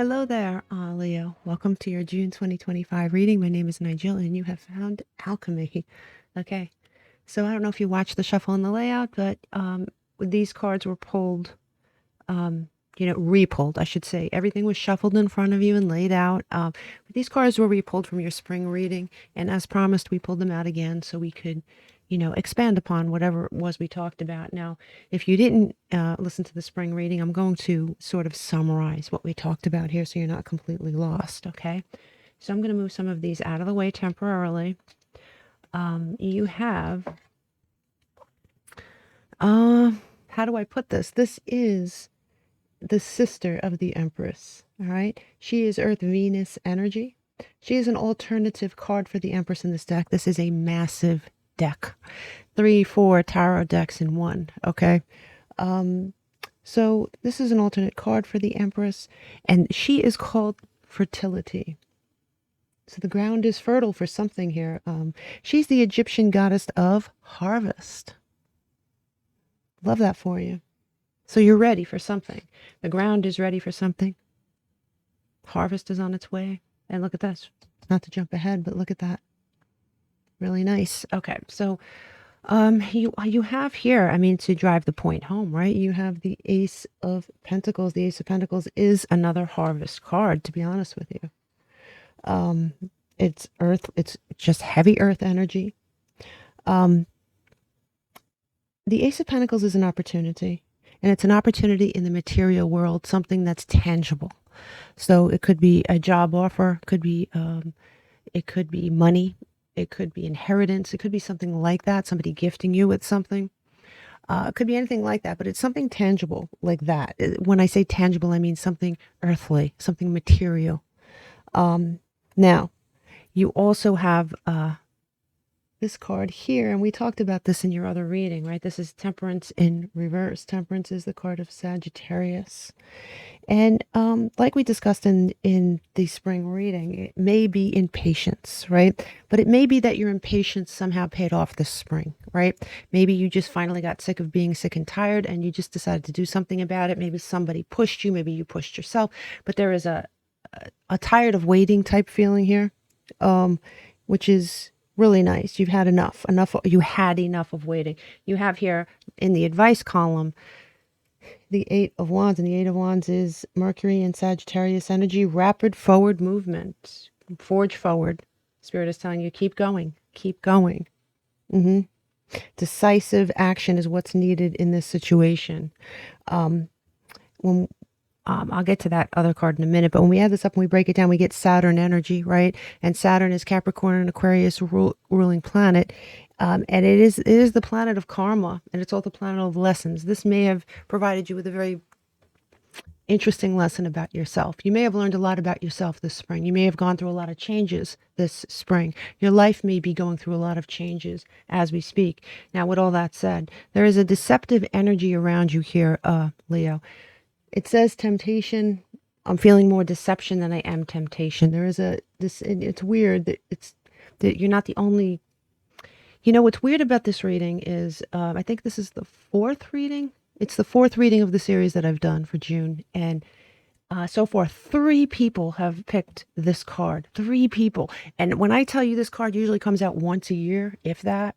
Hello there, Leo. Welcome to your June 2025 reading. My name is NiJiLL, and you have found alchemy. Okay, so I don't know if you watched the shuffle and the layout, but these cards were pulled, repulled, I should say. Everything was shuffled in front of you and laid out. But these cards were repulled from your spring reading, and as promised, we pulled them out again so we could, expand upon whatever it was we talked about. Now, if you didn't listen to the spring reading, I'm going to sort of summarize what we talked about here so you're not completely lost, okay? So I'm going to move some of these out of the way temporarily. You have, how do I put this? This is the sister of the Empress, all right? She is Earth-Venus energy. She is an alternative card for the Empress in this deck. This is a massive deck. 3-4 tarot decks in one, okay? So this is an alternate card for the Empress, and she is called fertility. So the ground is fertile for something here. She's the Egyptian goddess of harvest. Love that for you. So you're ready for something. The ground is ready for something. Harvest is on its way. And look at this. Not to jump ahead, but look at that. Really nice. Okay, so you have here, I mean, to drive the point home, right? You have the Ace of Pentacles. The Ace of Pentacles is another harvest card, to be honest with you. It's earth. It's just heavy earth energy. The Ace of Pentacles is an opportunity. And it's an opportunity in the material world, something that's tangible. So it could be a job offer, it could be money, it could be inheritance, it could be something like that, somebody gifting you with something. It could be anything like that, but it's something tangible like that. When I say tangible, I mean something earthly, something material. Now, you also have this card here, and we talked about this in your other reading, right? This is Temperance in reverse. Temperance is the card of Sagittarius. And like we discussed in the spring reading, it may be impatience, right? But it may be that your impatience somehow paid off this spring, right? Maybe you just finally got sick of being sick and tired and you just decided to do something about it. Maybe somebody pushed you, maybe you pushed yourself, but there is a tired of waiting type feeling here, which is really nice. You've had enough. You had enough of waiting. You have here in the advice column the Eight of Wands, and the Eight of Wands is Mercury and Sagittarius energy, rapid forward movement, forge forward. Spirit is telling you, keep going, keep going. Decisive action is what's needed in this situation. I'll get to that other card in a minute, but when we add this up and we break it down, we get Saturn energy, right? And Saturn is Capricorn and Aquarius ruling planet. And it is the planet of karma, and it's also the planet of lessons. This may have provided you with a very interesting lesson about yourself. You may have learned a lot about yourself this spring. You may have gone through a lot of changes this spring. Your life may be going through a lot of changes as we speak. Now, with all that said, there is a deceptive energy around you here, Leo. It says temptation. I'm feeling more deception than I am temptation. There is it's weird that you're not the only. You know, what's weird about this reading is, I think this is the fourth reading. It's the fourth reading of the series that I've done for June. And so far, 3 people have picked this card. 3 people. And when I tell you this card usually comes out once a year, if that,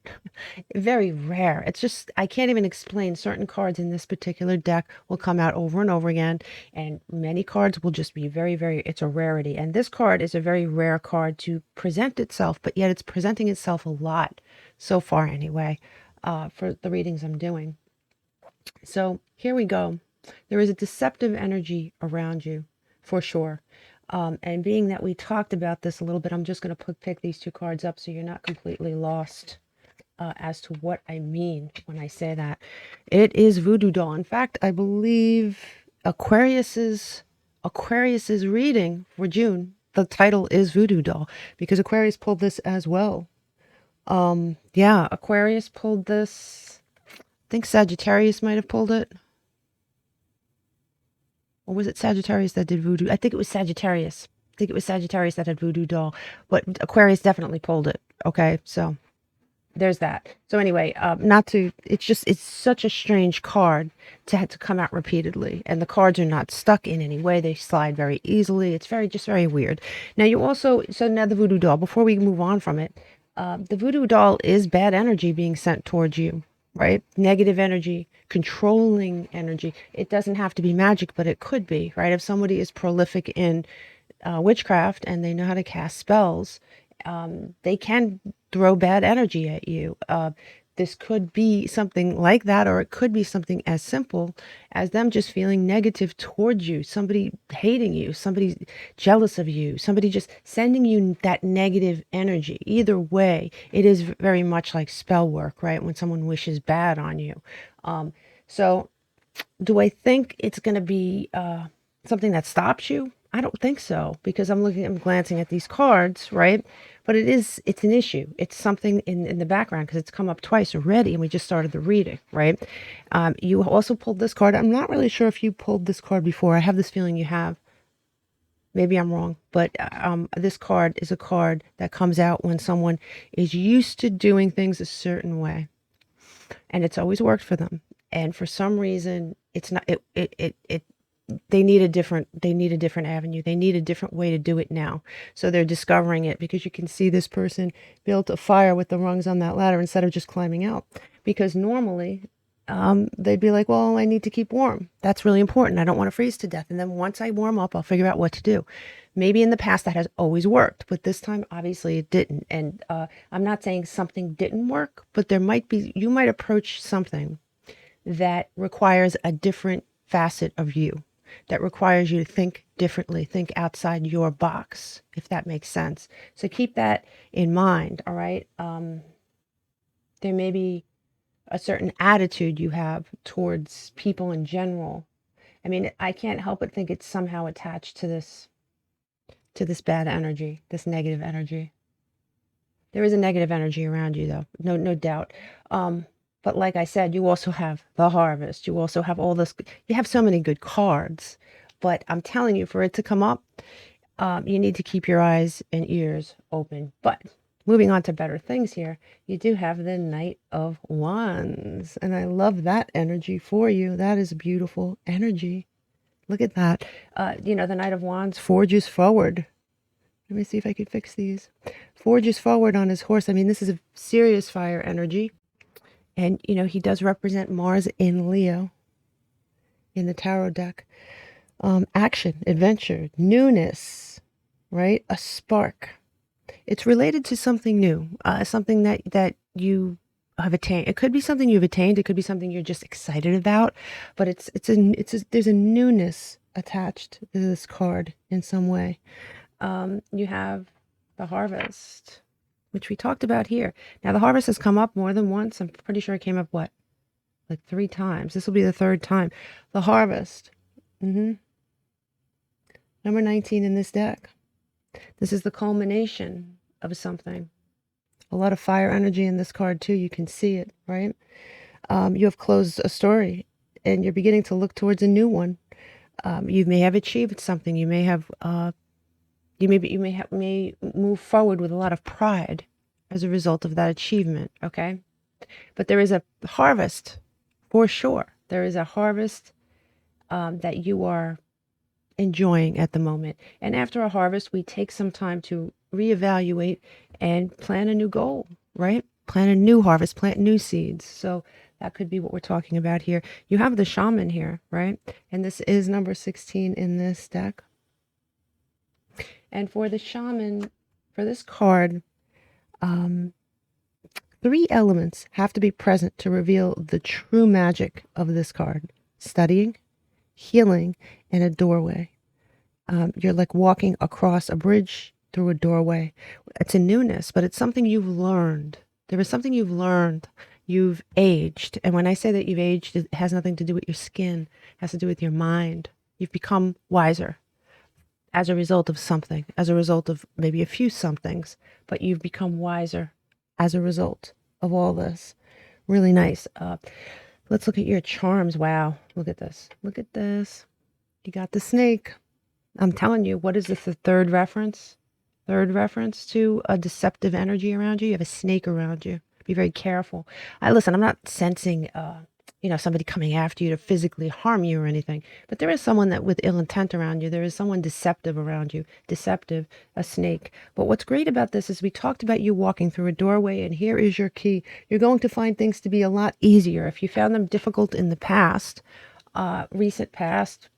very rare. It's just, I can't even explain. Certain cards in this particular deck will come out over and over again. And many cards will just be very, very, it's a rarity. And this card is a very rare card to present itself, but yet it's presenting itself a lot so far anyway, for the readings I'm doing. So here we go. There is a deceptive energy around you, for sure. And being that we talked about this a little bit, I'm just going to pick these 2 cards up so you're not completely lost as to what I mean when I say that. It is Voodoo Doll. In fact, I believe Aquarius's reading for June, the title is Voodoo Doll, because Aquarius pulled this as well. Yeah, Aquarius pulled this. I think Sagittarius might have pulled it. Or was it Sagittarius that did Voodoo? I think it was Sagittarius. I think it was Sagittarius that had Voodoo Doll. But Aquarius definitely pulled it. Okay, so there's that. So anyway, not to, it's such a strange card to have to come out repeatedly, and the cards are not stuck in any way. They slide very easily. It's just very weird. Now you also, so now the voodoo doll, before we move on from it, the voodoo doll is bad energy being sent towards you, right? Negative energy, controlling energy. It doesn't have to be magic, but it could be, right? If somebody is prolific in witchcraft and they know how to cast spells, they can throw bad energy at you. This could be something like that, or it could be something as simple as them just feeling negative towards you, somebody hating you, somebody jealous of you, somebody just sending you that negative energy. Either way, it is very much like spell work, right? When someone wishes bad on you. So do I think it's going to be something that stops you? I don't think so, because I'm glancing at these cards, right? But it's an issue. It's something in the background, because it's come up twice already and we just started the reading, right? You also pulled this card. I'm not really sure if you pulled this card before. I have this feeling you have. Maybe I'm wrong, but this card is a card that comes out when someone is used to doing things a certain way, and it's always worked for them. And for some reason, it's not, they need a different avenue. They need a different way to do it now. So they're discovering it, because you can see this person built a fire with the rungs on that ladder instead of just climbing out. Because normally they'd be like, well, I need to keep warm. That's really important. I don't want to freeze to death. And then once I warm up, I'll figure out what to do. Maybe in the past that has always worked, but this time obviously it didn't. And I'm not saying something didn't work, but you might approach something that requires a different facet of you, that requires you to think differently, think outside your box, if that makes sense. So keep that in mind, all right? There may be a certain attitude you have towards people in general. I mean, I can't help but think it's somehow attached to this bad energy, this negative energy. There is a negative energy around you, though, no doubt. But like I said, you also have the harvest. You also have all this. You have so many good cards. But I'm telling you, for it to come up, you need to keep your eyes and ears open. But moving on to better things here, you do have the Knight of Wands. And I love that energy for you. That is a beautiful energy. Look at that. The Knight of Wands forges forward. Let me see if I can fix these. Forges forward on his horse. I mean, this is a serious fire energy. And, he does represent Mars in Leo in the tarot deck. Action, adventure, newness, right? A spark. It's related to something new, something that you have attained. It could be something you've attained. It could be something you're just excited about. But there's a newness attached to this card in some way. You have the harvest, which we talked about here. Now, the harvest has come up more than once. I'm pretty sure it came up, like 3 times. This will be the 3rd time. The harvest. Number 19 in this deck. This is the culmination of something. A lot of fire energy in this card, too. You can see it, right? You have closed a story, and you're beginning to look towards a new one. You may have achieved something. You may have... You may move forward with a lot of pride as a result of that achievement, okay? But there is a harvest, for sure. There is a harvest that you are enjoying at the moment. And after a harvest, we take some time to reevaluate and plan a new goal, right? Plan a new harvest, plant new seeds. So that could be what we're talking about here. You have the shaman here, right? And this is number 16 in this deck. And for the shaman, for this card, 3 elements have to be present to reveal the true magic of this card. Studying, healing, and a doorway. You're like walking across a bridge through a doorway. It's a newness, but it's something you've learned. There is something you've learned. You've aged. And when I say that you've aged, it has nothing to do with your skin. It has to do with your mind. You've become wiser as a result of something, as a result of maybe a few somethings, but you've become wiser as a result of all this. Really nice. Let's look at your charms. Wow. Look at this. Look at this. You got the snake. I'm telling you, what is this, the 3rd reference? 3rd reference to a deceptive energy around you? You have a snake around you. Be very careful. Listen, I'm not sensing, somebody coming after you to physically harm you or anything, but there is someone that with ill intent around you. There is someone deceptive around you, deceptive, a snake. But what's great about this is we talked about you walking through a doorway, and here is your key. You're going to find things to be a lot easier. If you found them difficult in the past, recent past,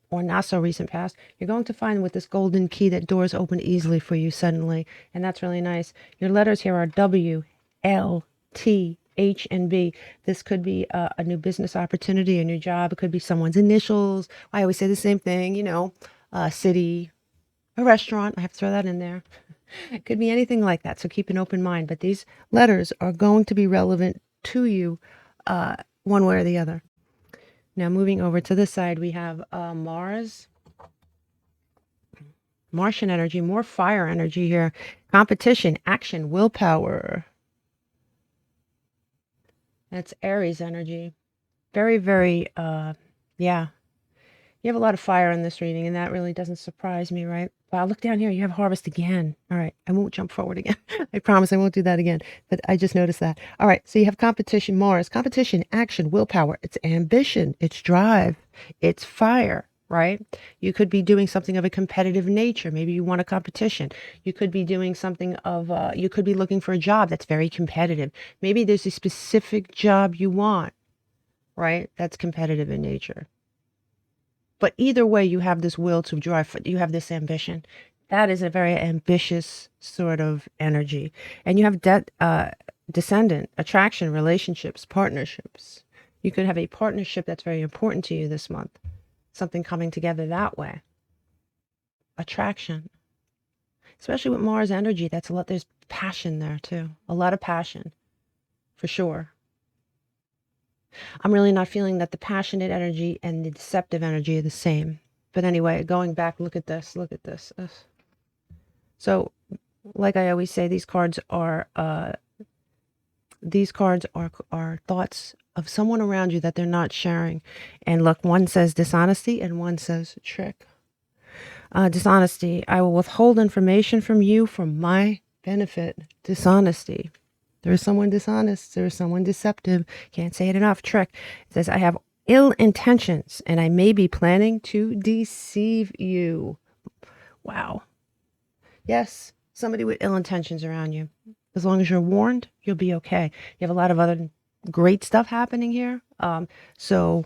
or not so recent past, you're going to find with this golden key that doors open easily for you suddenly. And that's really nice. Your letters here are W, L, T, H, and B. This could be a new business opportunity, a new job. It could be someone's initials. I always say the same thing, a city, a restaurant. I have to throw that in there. It could be anything like that. So keep an open mind. But these letters are going to be relevant to you one way or the other. Now, moving over to this side, we have Mars, Martian energy, more fire energy here. Competition, action, willpower. That's Aries energy. Very, very, yeah. You have a lot of fire in this reading, and that really doesn't surprise me, right? Wow, look down here. You have harvest again. All right. I won't jump forward again. I promise I won't do that again. But I just noticed that. All right. So you have competition, Mars, competition, action, willpower. It's ambition. It's drive. It's fire, right? You could be doing something of a competitive nature. Maybe you want a competition. You could be doing something of, you could be looking for a job that's very competitive. Maybe there's a specific job you want, right? That's competitive in nature. But either way, you have this will to drive, you have this ambition. That is a very ambitious sort of energy. And you have descendant, attraction, relationships, partnerships. You could have a partnership that's very important to you this month. Something coming together that way. Attraction. Especially with Mars energy, that's a lot. There's passion there too. A lot of passion, for sure. I'm really not feeling that the passionate energy and the deceptive energy are the same. But anyway, going back, look at this. Look at this. So, like I always say, these cards are thoughts of someone around you that they're not sharing. And look, one says dishonesty and one says trick. Dishonesty. I will withhold information from you for my benefit. Dishonesty. There is someone dishonest. There is someone deceptive. Can't say it enough. Trick. It says, I have ill intentions and I may be planning to deceive you. Wow. Yes, somebody with ill intentions around you. As long as you're warned, you'll be okay. You have a lot of other great stuff happening here. So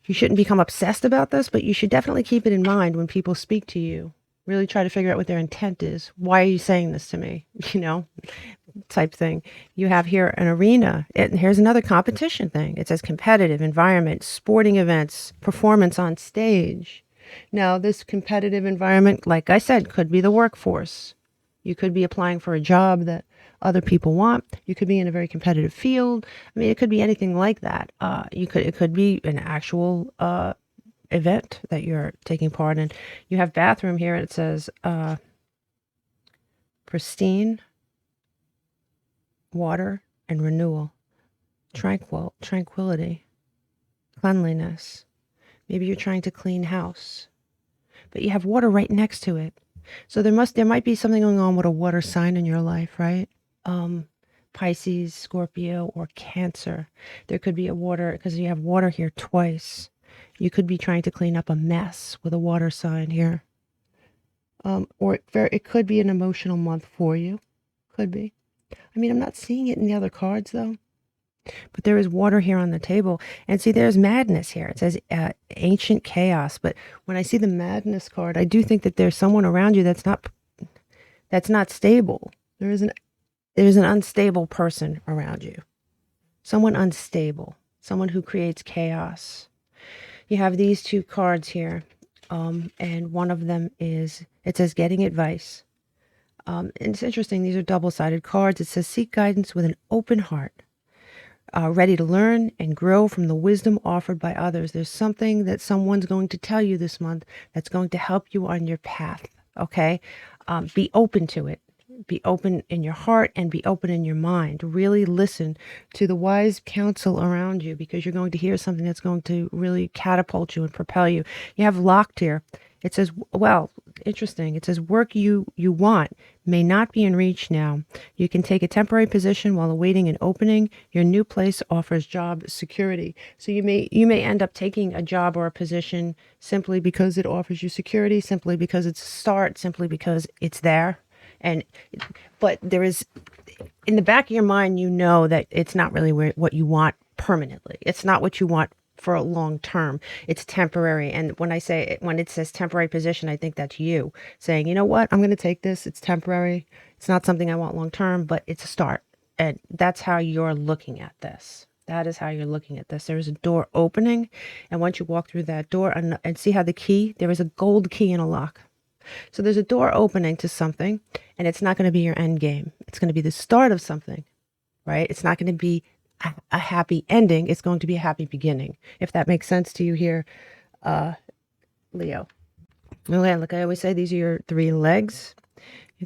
you shouldn't become obsessed about this, but you should definitely keep it in mind when people speak to you. Really try to figure out what their intent is. Why are you saying this to me? Type thing. You have here an arena. Here's another competition thing. It says competitive environment, sporting events, performance on stage. Now, this competitive environment, like I said, could be the workforce. You could be applying for a job that other people want. You could be in a very competitive field. I mean, it could be anything like that. It could be an actual event that you're taking part in. You have bathroom here. It says pristine, water and renewal, tranquility, cleanliness. Maybe you're trying to clean house, but you have water right next to it. So there might be something going on with a water sign in your life, right? Pisces, Scorpio, or Cancer. There could be a water, because you have water here twice. You could be trying to clean up a mess with a water sign here. Or it could be an emotional month for you. Could be. I mean, I'm not seeing it in the other cards, though. But there is water here on the table. And see, there's madness here. It says ancient chaos. But when I see the madness card, I do think that there's someone around you that's not stable. There's an unstable person around you. Someone unstable. Someone who creates chaos. You have these two cards here. And one of them it says getting advice. And it's interesting. These are double-sided cards. It says seek guidance with an open heart. Ready to learn and grow from the wisdom offered by others. There's something that someone's going to tell you this month that's going to help you on your path, okay? Be open to it. Be open in your heart and be open in your mind. Really listen to the wise counsel around you, because you're going to hear something that's going to really catapult you and propel you. You have locked here. It says, well, interesting. It says work you want may not be in reach now. You can take a temporary position while awaiting an opening. Your new place offers job security. So you may end up taking a job or a position simply because it offers you security, simply because it's a start, simply because it's there. But there is, in the back of your mind, you know that it's not really what you want permanently. It's not what you want for a long term. It's temporary. And when it says temporary position, I think that's you saying, you know what, I'm going to take this. It's temporary. It's not something I want long term, but it's a start. And that's how you're looking at this. That is how you're looking at this. There is a door opening. And once you walk through that door and see how there is a gold key in a lock. So there's a door opening to something, and it's not going to be your end game. It's going to be the start of something, right? It's not going to be a happy ending. It's going to be a happy beginning, if that makes sense to you here, Leo. Okay, like I always say, these are your three legs.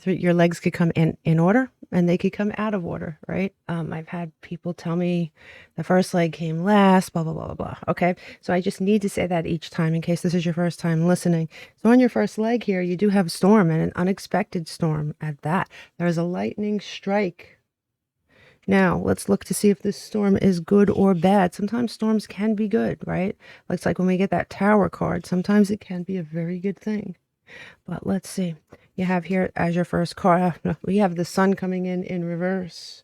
Your legs could come in order, and they could come out of order, right? I've had people tell me the first leg came last, blah, blah, blah, blah, blah. Okay, so I just need to say that each time in case this is your first time listening. So on your first leg here, you do have a storm, and an unexpected storm at that. There's a lightning strike. Now, let's look to see if this storm is good or bad. Sometimes storms can be good, right? Looks like when we get that Tower card, sometimes it can be a very good thing. But let's see. You have here as your first card, we have the sun coming in reverse.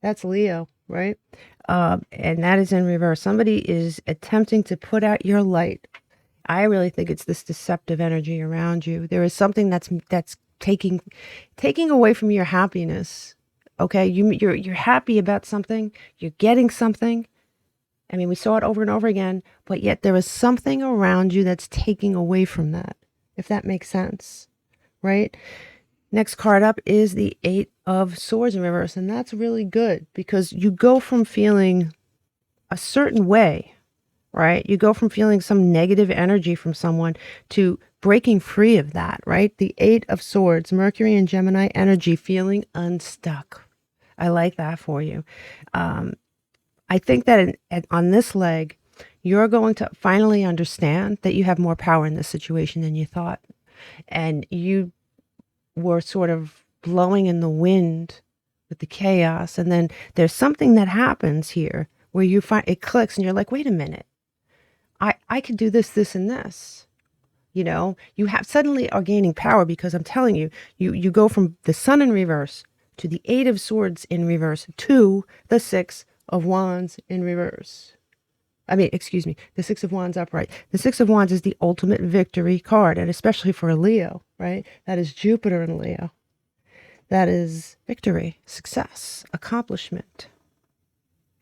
That's Leo, right? And that is in reverse. Somebody is attempting to put out your light. I really think it's this deceptive energy around you. There is something that's taking away from your happiness. Okay, you're happy about something. You're getting something. I mean, we saw it over and over again, but yet there is something around you that's taking away from that, if that makes sense, right? Next card up is the Eight of Swords in reverse, and that's really good because you go from feeling a certain way, right? You go from feeling some negative energy from someone to breaking free of that, right? The Eight of Swords, Mercury and Gemini energy, feeling unstuck. I like that for you. I think that on this leg, you're going to finally understand that you have more power in this situation than you thought. And you were sort of blowing in the wind with the chaos. And then there's something that happens here where you find it clicks and you're like, wait a minute, I could do this, this, and this. You know, you have suddenly are gaining power because I'm telling you, you go from the sun in reverse to the Eight of Swords in reverse to the Six of Wands in reverse. The Six of Wands upright. The Six of Wands is the ultimate victory card, and especially for a Leo, right? That is Jupiter in Leo. That is victory, success, accomplishment.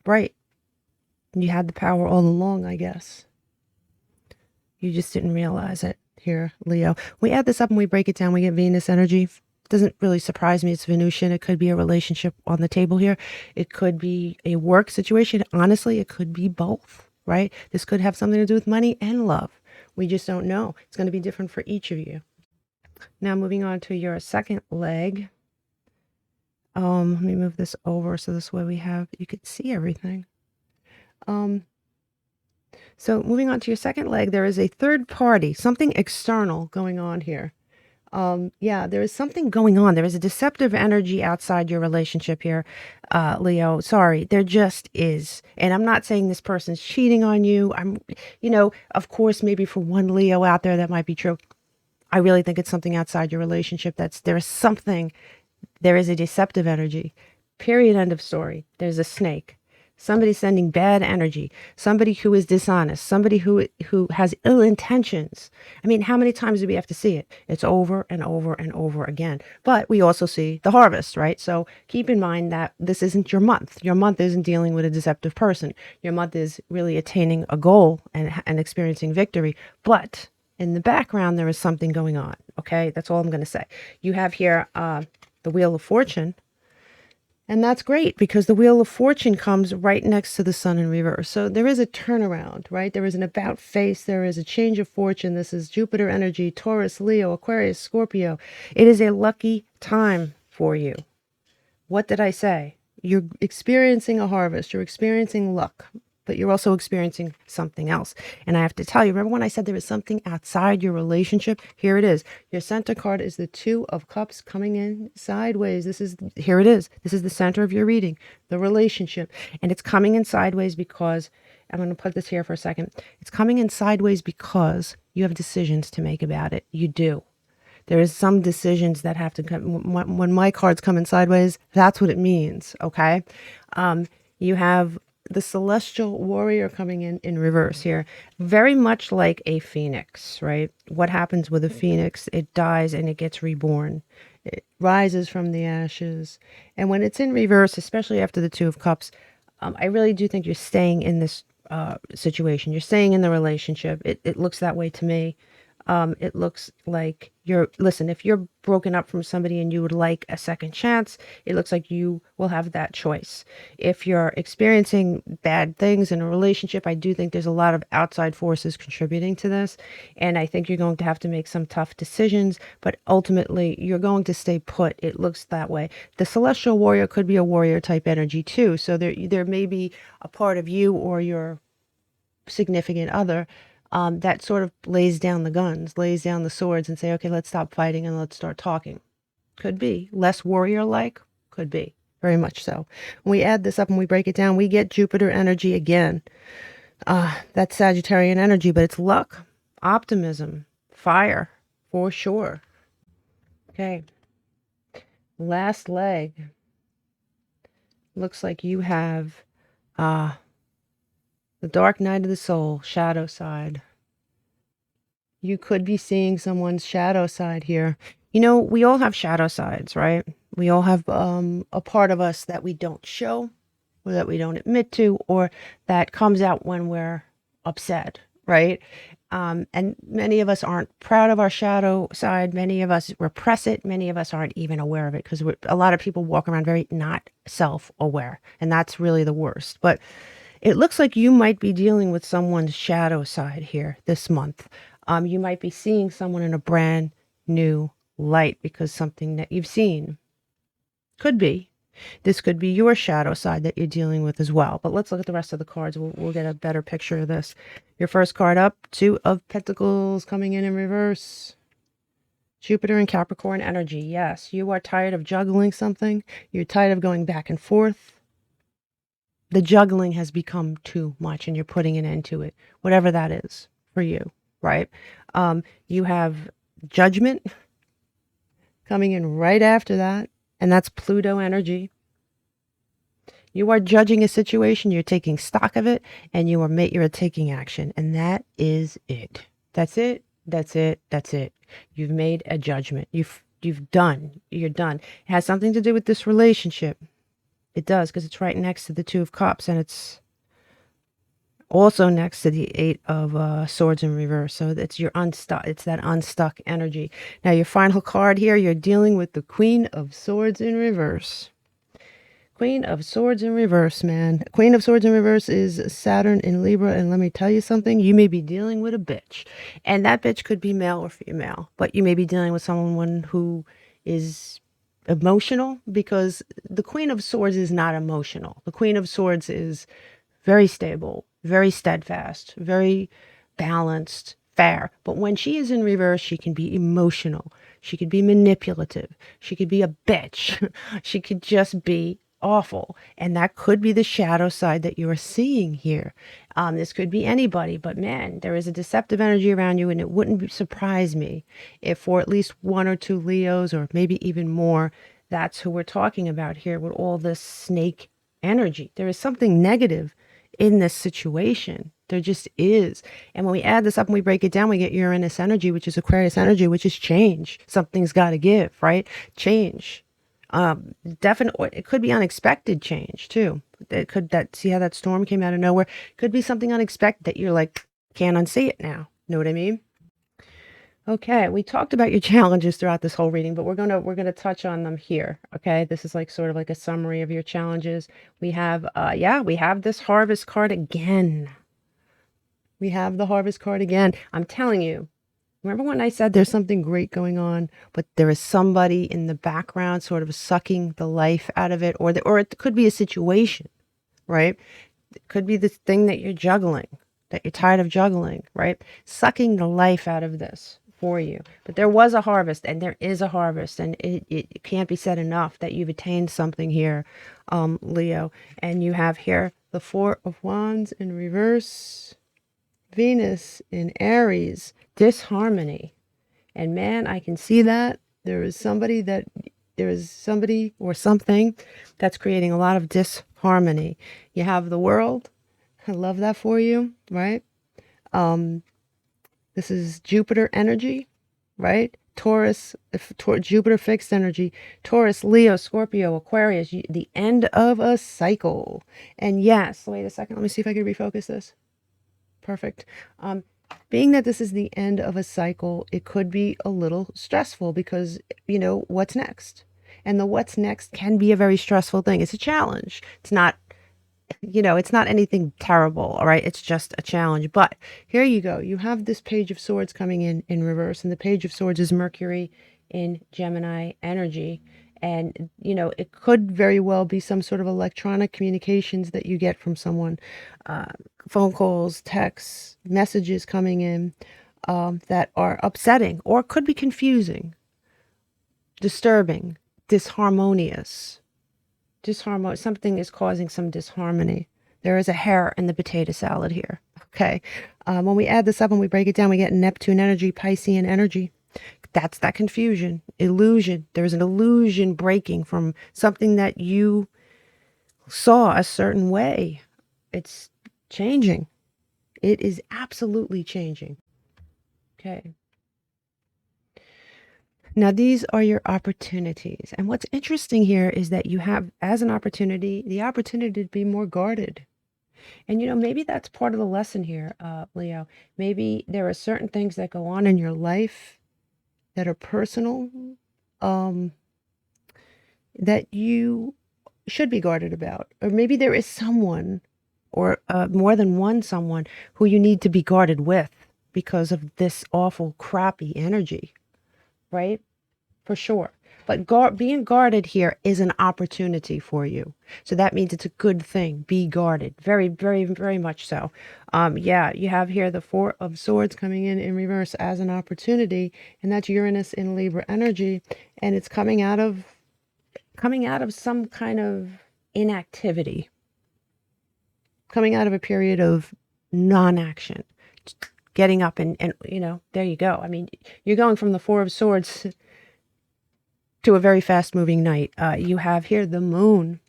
Right. You had the power all along, I guess. You just didn't realize it here, Leo. We add this up and we break it down. We get Venus energy. Doesn't really surprise me. It's Venusian. It could be a relationship on the table here. It could be a work situation. Honestly, it could be both, right? This could have something to do with money and love. We just don't know. It's going to be different for each of you. Now moving on to your second leg. Let me move this over so this way you could see everything. So moving on to your second leg, there is a third party, something external going on here. There is something going on. There is a deceptive energy outside your relationship here, Leo. Sorry, there just is. And I'm not saying this person's cheating on you. Of course, maybe for one Leo out there, that might be true. I really think it's something outside your relationship. There is a deceptive energy. Period. End of story. There's a snake. Somebody sending bad energy, somebody who is dishonest, somebody who has ill intentions. I mean, how many times do we have to see it? It's over and over and over again. But we also see the harvest, right? So keep in mind that this isn't your month. Your month isn't dealing with a deceptive person. Your month is really attaining a goal and experiencing victory. But in the background, there is something going on, okay? That's all I'm going to say. You have here the Wheel of Fortune. And that's great because the Wheel of Fortune comes right next to the sun in reverse. So there is a turnaround, right? There is an about face. There is a change of fortune. This is Jupiter energy, Taurus, Leo, Aquarius, Scorpio. It is a lucky time for you. What did I say? You're experiencing a harvest. You're experiencing luck. but you're also experiencing something else. And I have to tell you, remember when I said there was something outside your relationship? Here it is. Your center card is the Two of Cups coming in sideways. Here it is. This is the center of your reading, the relationship. And it's coming in sideways because, I'm going to put this here for a second. It's coming in sideways because you have decisions to make about it. You do. There is some decisions that have to come. When my cards come in sideways, that's what it means, okay? You have the celestial warrior coming in reverse here. Very much like a phoenix, right? What happens with a phoenix? It dies and it gets reborn. It rises from the ashes. And when it's in reverse, especially after the Two of Cups, I really do think you're staying in this situation. You're staying in the relationship. It looks that way to me. It looks like listen, if you're broken up from somebody and you would like a second chance, it looks like you will have that choice. If you're experiencing bad things in a relationship, I do think there's a lot of outside forces contributing to this. And I think you're going to have to make some tough decisions, but ultimately you're going to stay put. It looks that way. The celestial warrior could be a warrior type energy too. So there may be a part of you or your significant other that sort of lays down the guns, lays down the swords and say, okay, let's stop fighting and let's start talking. Could be. Less warrior-like? Could be. Very much so. When we add this up and we break it down, we get Jupiter energy again. That's Sagittarian energy, but it's luck, optimism, fire, for sure. Okay. Last leg. Looks like you have the dark night of the soul, shadow side. You could be seeing someone's shadow side here. You know, we all have shadow sides, right? We all have a part of us that we don't show, or that we don't admit to, or that comes out when we're upset, right? And many of us aren't proud of our shadow side. Many of us repress it. Many of us aren't even aware of it because a lot of people walk around very not self-aware, and that's really the worst. But it looks like you might be dealing with someone's shadow side here this month. You might be seeing someone in a brand new light because something that you've seen. Could be. This could be your shadow side that you're dealing with as well. But let's look at the rest of the cards. We'll get a better picture of this. Your first card up, Two of Pentacles coming in reverse. Jupiter and Capricorn energy. Yes, you are tired of juggling something. You're tired of going back and forth. The juggling has become too much and you're putting an end to it, whatever that is for you, right? You have Judgment coming in right after that, and that's Pluto energy. You are judging a situation, you're taking stock of it, and you're taking action, and that is it. That's it. That's it. That's it. You've made a judgment. You're done. It has something to do with this relationship. It does, because it's right next to the Two of Cups, and it's also next to the Eight of Swords in reverse. So it's your unstuck. It's that unstuck energy. Now, your final card here, you're dealing with the Queen of Swords in reverse. Queen of Swords in reverse, man. Queen of Swords in reverse is Saturn in Libra, and let me tell you something. You may be dealing with a bitch, and that bitch could be male or female, but you may be dealing with someone who is emotional, because the Queen of Swords is not emotional. The Queen of Swords is very stable, very steadfast, very balanced, fair. But when she is in reverse, she can be emotional. She could be manipulative. She could be a bitch. She could just be awful. And that could be the shadow side that you are seeing here. This could be anybody, but man, there is a deceptive energy around you, and it wouldn't surprise me if for at least one or two Leos, or maybe even more, that's who we're talking about here with all this snake energy. There is something negative in this situation. There just is. And when we add this up and we break it down, we get Uranus energy, which is Aquarius energy, which is change. Something's got to give, right? Change. Definitely, it could be unexpected change too. See how that storm came out of nowhere? Could be something unexpected that you're like, can't unsee it now. Know what I mean? Okay, we talked about your challenges throughout this whole reading, but we're gonna touch on them here. Okay, this is like sort of like a summary of your challenges. We have we have this Harvest card again. We have the Harvest card again. I'm telling you, remember when I said there's something great going on, but there is somebody in the background sort of sucking the life out of it, or it could be a situation, right? It could be the thing that you're juggling, that you're tired of juggling, right? Sucking the life out of this for you. But there was a harvest, and there is a harvest, and it can't be said enough that you've attained something here, Leo. And you have here the Four of Wands in reverse, Venus in Aries, disharmony. And man, I can see that there is somebody or something that's creating a lot of disharmony. You have the World. I love that for you, right? This is Jupiter energy, right? Taurus, Jupiter fixed energy, Taurus, Leo, Scorpio, Aquarius, the end of a cycle. And yes, wait a second, let me see if I can refocus this. Perfect. Being that this is the end of a cycle, it could be a little stressful because, what's next? And the what's next can be a very stressful thing. It's a challenge. It's not, it's not anything terrible, all right? It's just a challenge. But here you go. You have this Page of Swords coming in reverse, and the Page of Swords is Mercury in Gemini energy. And, it could very well be some sort of electronic communications that you get from someone, phone calls, texts, messages coming in that are upsetting or could be confusing, disturbing, disharmonious. Something is causing some disharmony. There is a hair in the potato salad here. Okay. When we add this up and we break it down, we get Neptune energy, Piscean energy. That's that confusion, illusion. There's an illusion breaking from something that you saw a certain way. It's changing. It is absolutely changing. Okay. Now, these are your opportunities. And what's interesting here is that you have, as an opportunity, the opportunity to be more guarded. And, maybe that's part of the lesson here, Leo. Maybe there are certain things that go on in your life that are personal, that you should be guarded about. Or maybe there is someone, or more than one someone, who you need to be guarded with because of this awful, crappy energy, right? For sure. But being guarded here is an opportunity for you. So that means it's a good thing. Be guarded. Very, very, very much so. Yeah, you have here the Four of Swords coming in reverse as an opportunity, and that's Uranus in Libra energy, and it's coming out of some kind of inactivity, coming out of a period of non-action, getting up and there you go. I mean, you're going from the Four of Swords to a very fast-moving night. You have here the Moon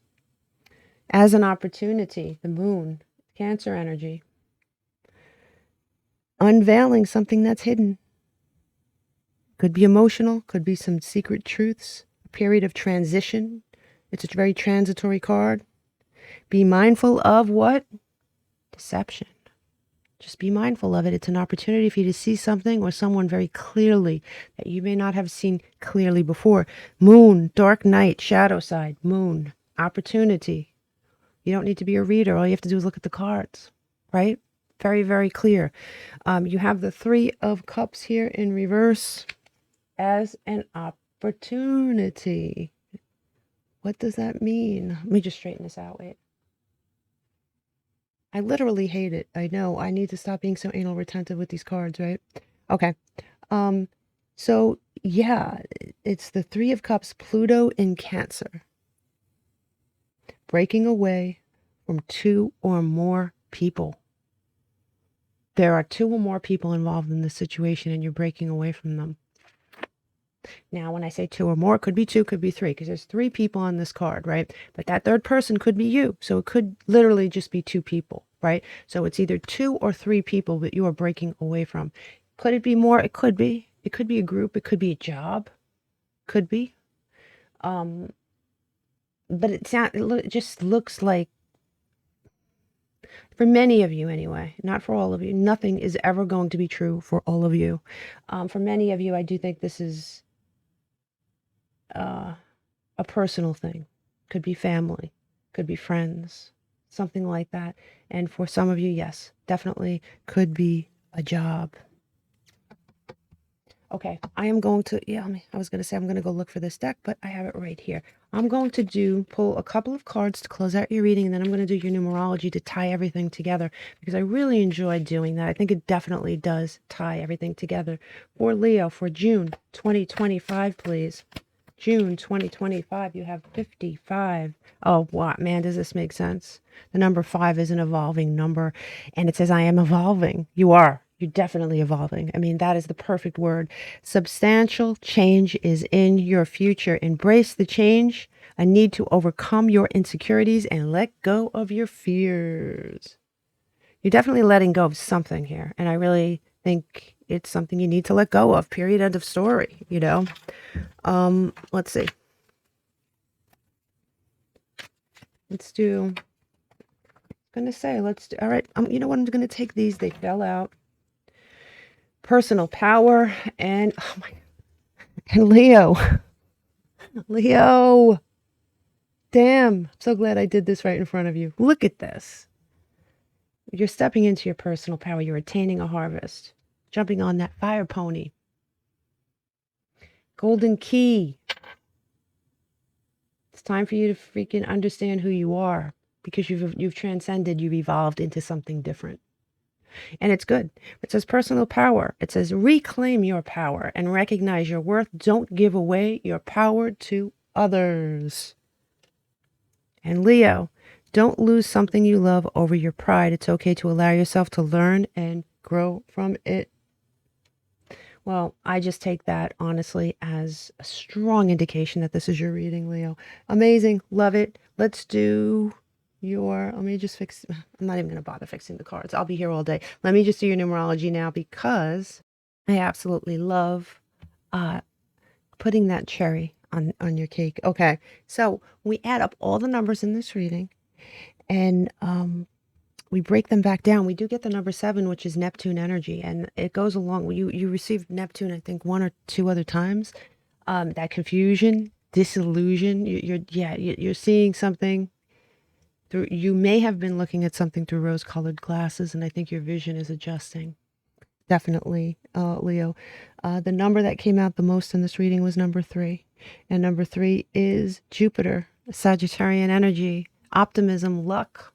as an opportunity. The Moon, Cancer energy, unveiling something that's hidden. Could be emotional, could be some secret truths, a period of transition. It's a very transitory card. Be mindful of what? Deception. Just be mindful of it. It's an opportunity for you to see something or someone very clearly that you may not have seen clearly before. Moon, dark night, shadow side, Moon, opportunity. You don't need to be a reader. All you have to do is look at the cards, right? Very, very clear. You have the Three of Cups here in reverse as an opportunity. What does that mean? Let me just straighten this out. Wait. I literally hate it. I know. I need to stop being so anal retentive with these cards, right? Okay. So yeah, it's the Three of Cups, Pluto in Cancer. Breaking away from two or more people. There are two or more people involved in this situation and you're breaking away from them. Now, when I say two or more, it could be two, could be three, because there's three people on this card, right? But that third person could be you. So it could literally just be two people, right? So it's either two or three people that you are breaking away from. Could it be more? It could be. It could be a group. It could be a job. Could be. But it just looks like, for many of you anyway, not for all of you, nothing is ever going to be true for all of you. For many of you, I do think this is a personal thing. Could be family, could be friends, something like that. And for some of you, yes, definitely could be a job. Okay, I am going to, yeah, I was going to say I'm going to go look for this deck, but I have it right here. I'm going to pull a couple of cards to close out your reading, and then I'm going to do your numerology to tie everything together, because I really enjoy doing that. I think it definitely does tie everything together. For Leo, for June 2025, please. June 2025, you have 55. Oh, what, man, does this make sense? The number 5 is an evolving number, and it says, I am evolving. You are. You're definitely evolving. I mean, that is the perfect word. Substantial change is in your future. Embrace the change. A need to overcome your insecurities and let go of your fears. You're definitely letting go of something here, and I really think it's something you need to let go of. Period. End of story, you know? Let's see. Let's do, gonna say, let's do, all right. You know what? I'm gonna take these. They fell out. Personal power and, oh my, and Leo. Leo. Damn. I'm so glad I did this right in front of you. Look at this. You're stepping into your personal power. You're attaining a harvest. Jumping on that fire pony. Golden key. It's time for you to freaking understand who you are, because you've transcended, you've evolved into something different. And it's good. It says personal power. It says reclaim your power and recognize your worth. Don't give away your power to others. And Leo, don't lose something you love over your pride. It's okay to allow yourself to learn and grow from it. Well, I just take that, honestly, as a strong indication that this is your reading, Leo. Amazing. Love it. Let's do your, let me just fix, I'm not even going to bother fixing the cards. I'll be here all day. Let me just do your numerology now, because I absolutely love putting that cherry on your cake. Okay, so we add up all the numbers in this reading, and we break them back down. We do get the number 7, which is Neptune energy, and it goes along. You received Neptune, I think, 1 or 2 other times. That confusion, disillusion. You're seeing something through. You may have been looking at something through rose-colored glasses, and I think your vision is adjusting. Definitely, Leo. The number that came out the most in this reading was number 3, and number 3 is Jupiter, Sagittarian energy, optimism, luck.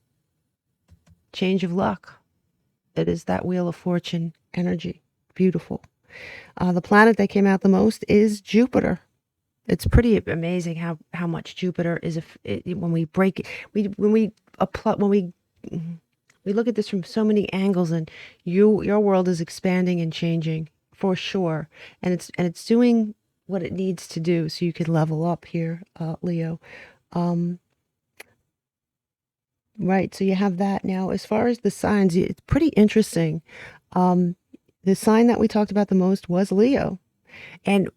Change of luck. It is that Wheel of Fortune energy. Beautiful. The planet that came out the most is Jupiter. It's pretty amazing how much Jupiter is. When we break it, when we look at this from so many angles, and your world is expanding and changing for sure, and it's doing what it needs to do so you could level up here, Leo. Right, so you have that. Now, as far as the signs, it's pretty interesting. The sign that we talked about the most was Leo. And,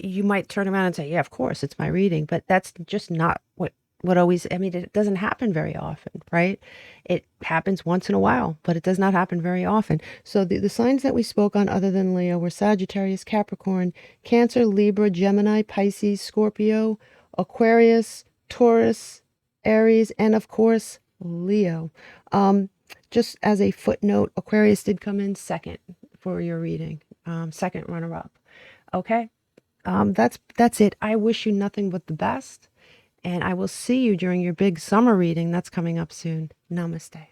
you might turn around and say, yeah, of course, it's my reading. But that's just not what always, I mean, it doesn't happen very often, right? It happens once in a while, but it does not happen very often. So the signs that we spoke on other than Leo were Sagittarius, Capricorn, Cancer, Libra, Gemini, Pisces, Scorpio, Aquarius, Taurus, Aries, and of course, Leo. Just as a footnote, Aquarius did come in second for your reading, second runner-up. Okay, that's it. I wish you nothing but the best, and I will see you during your big summer reading that's coming up soon. Namaste.